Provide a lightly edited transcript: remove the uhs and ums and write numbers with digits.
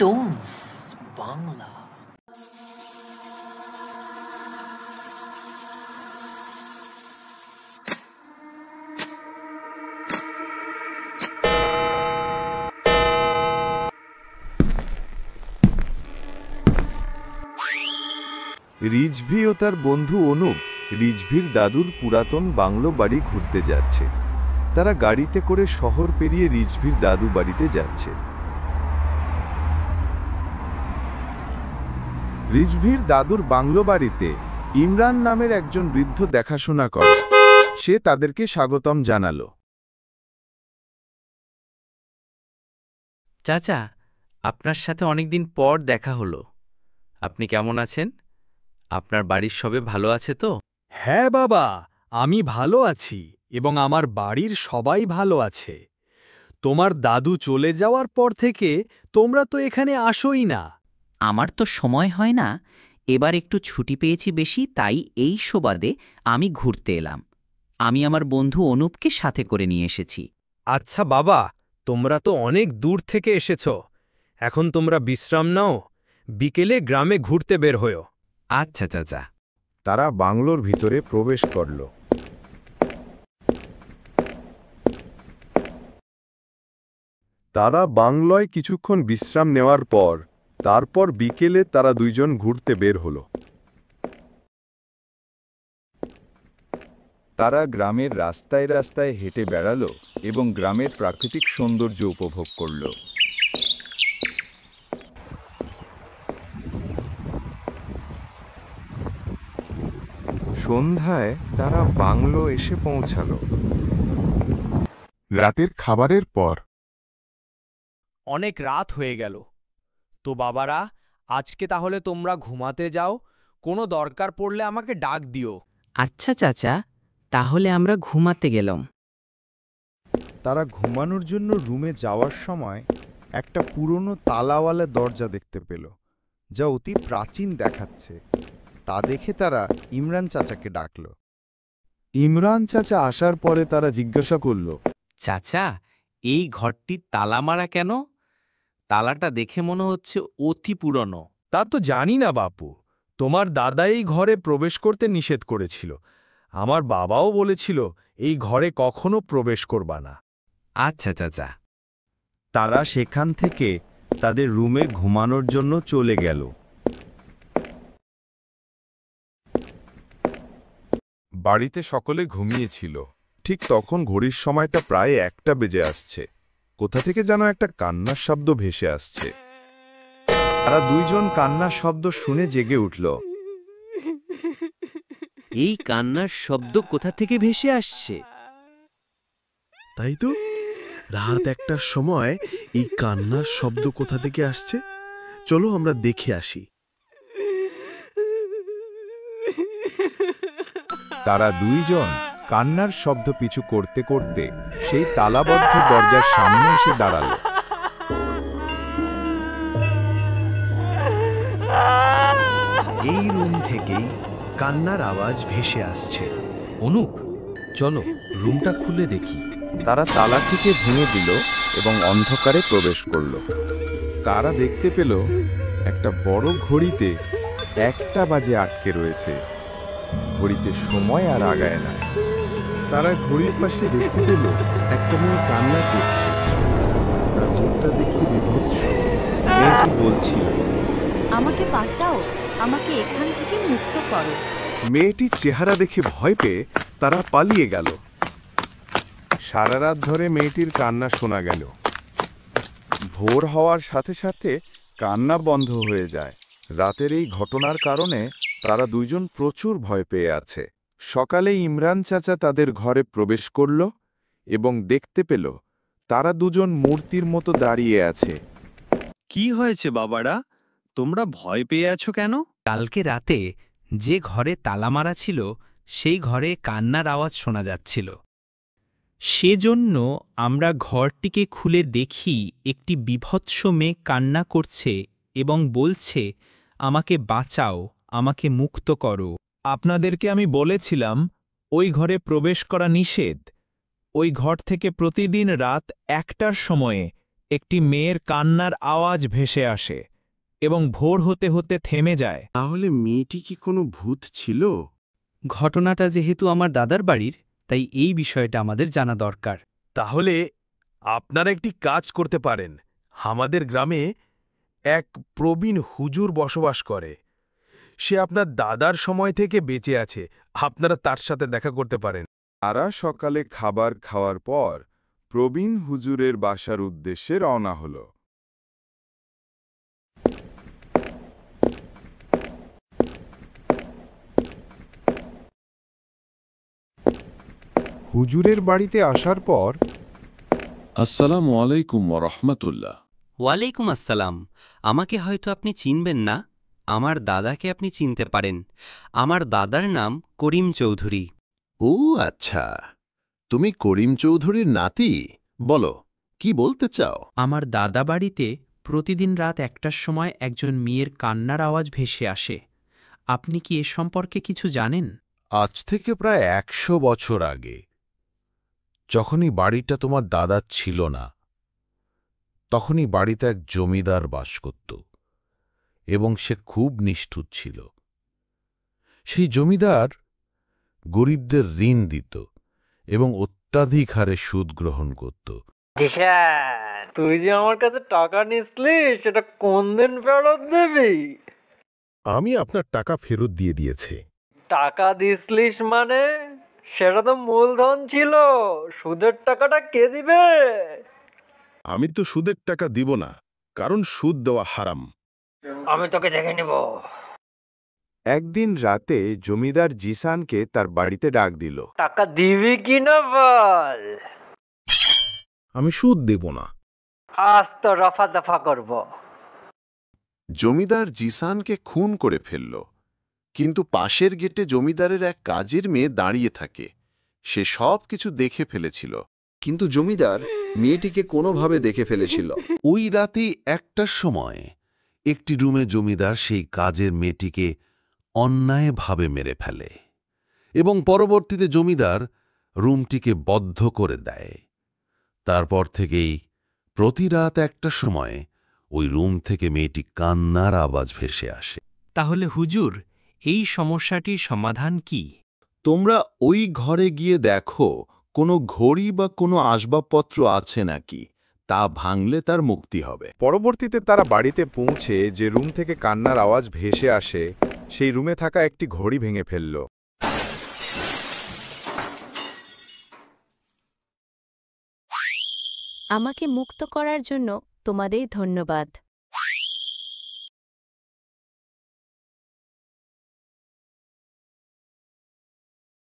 Tones Bangla. Rizvi ও তার বন্ধু অনুপ রিজভির দাদুর পুরাতন বাংলো বাড়ি ঘুরতে যাচ্ছে। তারা গাড়িতে করে শহর পেরিয়ে রিজভির দাদু বাড়িতে যাচ্ছে। রিজভির দাদুর বাংলো বাড়িতে ইমরান নামের একজন বৃদ্ধ দেখাশোনা করে। সে তাদেরকে স্বাগতম জানালো। চাচা, আপনার সাথে অনেকদিন পর দেখা হলো। আপনি কেমন আছেন? আপনার বাড়ির সবে ভালো আছে তো? হ্যাঁ বাবা, আমি ভালো আছি এবং আমার বাড়ির সবাই ভালো আছে। তোমার দাদু চলে যাওয়ার পর থেকে তোমরা তো এখানে আসোই না। আমার তো সময় হয় না, এবার একটু ছুটি পেয়েছি বেশি, তাই এই সুবাদে আমি ঘুরতে এলাম। আমি আমার বন্ধু অনুপকে সাথে করে নিয়ে এসেছি। আচ্ছা বাবা, তোমরা তো অনেক দূর থেকে এসেছ। এখন তোমরা বিশ্রাম নাও, বিকেলে গ্রামে ঘুরতে বের হও। আচ্ছা চাচা। তারা বাংলোর ভিতরে প্রবেশ করল। তারা বাংলোয় কিছুক্ষণ বিশ্রাম নেওয়ার পর তারপর বিকেলে তারা দুইজন ঘুরতে বের হল। তারা গ্রামের রাস্তায় রাস্তায় হেঁটে বেড়ালো এবং গ্রামের প্রাকৃতিক সৌন্দর্য উপভোগ করল। সন্ধ্যায় তারা বাংলো এসে পৌঁছাল। রাতের খাবারের পর অনেক রাত হয়ে গেল তো বাবারা, আজকে তাহলে তোমরা ঘুমাতে যাও। কোনো দরকার পড়লে আমাকে ডাক দিও। আচ্ছা চাচা, তাহলে আমরা ঘুমাতে গেলাম। তারা ঘুমানোর জন্য রুমে যাওয়ার সময় একটা পুরনো তালাওয়ালা দরজা দেখতে পেল, যা অতি প্রাচীন দেখাচ্ছে। তা দেখে তারা ইমরান চাচাকে ডাকল। ইমরান চাচা আসার পরে তারা জিজ্ঞাসা করল, চাচা, এই ঘরটি তালা মারা কেন? তালাটা দেখে মনে হচ্ছে অতি পুরনো। তা তো জানি না বাপু, তোমার দাদা এই ঘরে প্রবেশ করতে নিষেধ করেছিল। আমার বাবাও বলেছিল এই ঘরে কখনো প্রবেশ করবা না। আচ্ছা চাচা। তারা সেখান থেকে তাদের রুমে ঘুমানোর জন্য চলে গেল। বাড়িতে সকলে ঘুমিয়েছিল। ঠিক তখন ঘড়ির সময়টা প্রায় 1টা বেজে আসছে। কোথা থেকে যেন একটা কান্নার শব্দ ভেসে আসছে। তারা দুইজন কান্নার শব্দ শুনে জেগে উঠল। এই কান্নার শব্দ কোথা থেকে ভেসে আসছে? তাই তো, রাত 1টার সময় এই কান্নার শব্দ কোথা থেকে আসছে? চলো আমরা দেখে আসি। তারা দুইজন কান্নার শব্দ পিছু করতে করতে সেই তালাবদ্ধ দরজার সামনে এসে দাঁড়াল। এই রুম থেকেই কান্নার আওয়াজ ভেসে আসছে। অনুপ, চলো রুমটা খুলে দেখি। তারা তালাটিকে ভেঙে দিল এবং অন্ধকারে প্রবেশ করল। তারা দেখতে পেল একটা বড় ঘড়িতে 1টা বাজে আটকে রয়েছে। ঘড়িতে সময় আর আগায় না। তারা ঘড়ির পাশে দেখতে পেল একটা মেয়ে কান্না করছে। তার মুখটা দেখতে বিভৎস। মেয়েটি বলছিল, আমাকে বাঁচাও, আমাকে এখান থেকে মুক্ত করো। মেয়েটির চেহারা দেখে ভয় পেয়ে তারা পালিয়ে গেল। সারা রাত ধরে মেয়েটির কান্না শোনা গেল। ভোর হওয়ার সাথে সাথে কান্না বন্ধ হয়ে যায়। রাতের এই ঘটনার কারণে তারা দুইজন প্রচুর ভয় পেয়ে আছে। সকালে ইমরান চাচা তাদের ঘরে প্রবেশ করল এবং দেখতে পেল তারা দুজন মূর্তির মতো দাঁড়িয়ে আছে। কি হয়েছে বাবারা, তোমরা ভয় পেয়ে আছো কেন? কালকে রাতে যে ঘরে তালা মারা ছিল সেই ঘরে কান্নার আওয়াজ শোনা যাচ্ছিল। সেজন্য আমরা ঘরটিকে খুলে দেখি একটি বিভৎস মেয়ে কান্না করছে এবং বলছে, আমাকে বাঁচাও, আমাকে মুক্ত করো। আপনাদেরকে আমি বলেছিলাম ওই ঘরে প্রবেশ করা নিষেধ। ওই ঘর থেকে প্রতিদিন রাত 1টার সময়ে একটি মেয়ের কান্নার আওয়াজ ভেসে আসে এবং ভোর হতে হতে থেমে যায়। তাহলে মেয়েটি কি কোনো ভূত ছিল? ঘটনাটা যেহেতু আমার দাদার বাড়ির, তাই এই বিষয়টা আমাদের জানা দরকার। তাহলে আপনারা একটি কাজ করতে পারেন। আমাদের গ্রামে এক প্রবীণ হুজুর বসবাস করে। সে আপনার দাদার সময় থেকে বেঁচে আছে। আপনারা তার সাথে দেখা করতে পারেন। তারা সকালে খাবার খাওয়ার পর প্রবীণ হুজুরের বাসার উদ্দেশ্যে রওনা হল। হুজুরের বাড়িতে আসার পর আসসালামু আলাইকুম ওরহমতুল্লাহ। ওয়ালাইকুম আসসালাম। আমাকে হয়তো আপনি চিনবেন না, আমার দাদাকে আপনি চিনতে পারেন। আমার দাদার নাম করিম চৌধুরী। ও আচ্ছা, তুমি করিম চৌধুরীর নাতি। বলো, কি বলতে চাও? আমার দাদা বাড়িতে প্রতিদিন রাত 1টার সময় একজন মেয়ের কান্নার আওয়াজ ভেসে আসে। আপনি কি এ সম্পর্কে কিছু জানেন? আজ থেকে প্রায় 100 বছর আগে, যখনই বাড়িটা তোমার দাদার ছিল না, তখনই বাড়িতে এক জমিদার বাস করত এবং সে খুব নিষ্ঠুর ছিল। সেই জমিদার গরিবদের ঋণ দিত এবং অত্যাধিক হারে সুদ গ্রহণ করত। তুই যে আমার কাছে টাকা নিসলি সেটা কোন দিন ফেরত দিবি? আমি আপনার টাকা ফেরত দিয়ে দিয়েছি। টাকা দিসলিস মানে? সেটা তো মূলধন ছিল, সুদের টাকাটা কে দিবে? আমি তো সুদের টাকা দিব না, কারণ সুদ দেওয়া হারাম। আমি তোকে দেখে নিব। একদিন রাতে জমিদার জিসানকে তার বাড়িতে ডাক দিল। টাকা দিবি কি না বল? আমি সুদ দেব না। আজ তো রফা দফা করব। জমিদার জিসানকে খুন করে ফেলল, কিন্তু পাশের গেটে জমিদারের এক কাজের মেয়ে দাঁড়িয়ে থাকে। সে সব কিছু দেখে ফেলেছিল, কিন্তু জমিদার মেয়েটিকে কোনোভাবে দেখে ফেলেছিল। ওই রাতেই 1টার সময় একটি রুমে জমিদার সেই কাজের মেয়েটিকে অন্যায়ভাবে মেরে ফেলে এবং পরবর্তীতে জমিদার রুমটিকে বদ্ধ করে দেয়। তারপর থেকেই প্রতি রাত 1টার সময় ওই রুম থেকে মেয়েটি কান্নার আওয়াজ ভেসে আসে। তাহলে হুজুর, এই সমস্যাটির সমাধান কি? তোমরা ওই ঘরে গিয়ে দেখো কোনো ঘড়ি বা কোনো আসবাবপত্র আছে নাকি। তা ভাঙলে তার মুক্তি হবে। পরবর্তীতে তারা বাড়িতে পৌঁছে যে রুম থেকে কান্নার আওয়াজ ভেসে আসে সেই রুমে থাকা একটি ঘড়ি ভেঙে ফেলল। আমাকে মুক্ত করার জন্য তোমাদের ধন্যবাদ।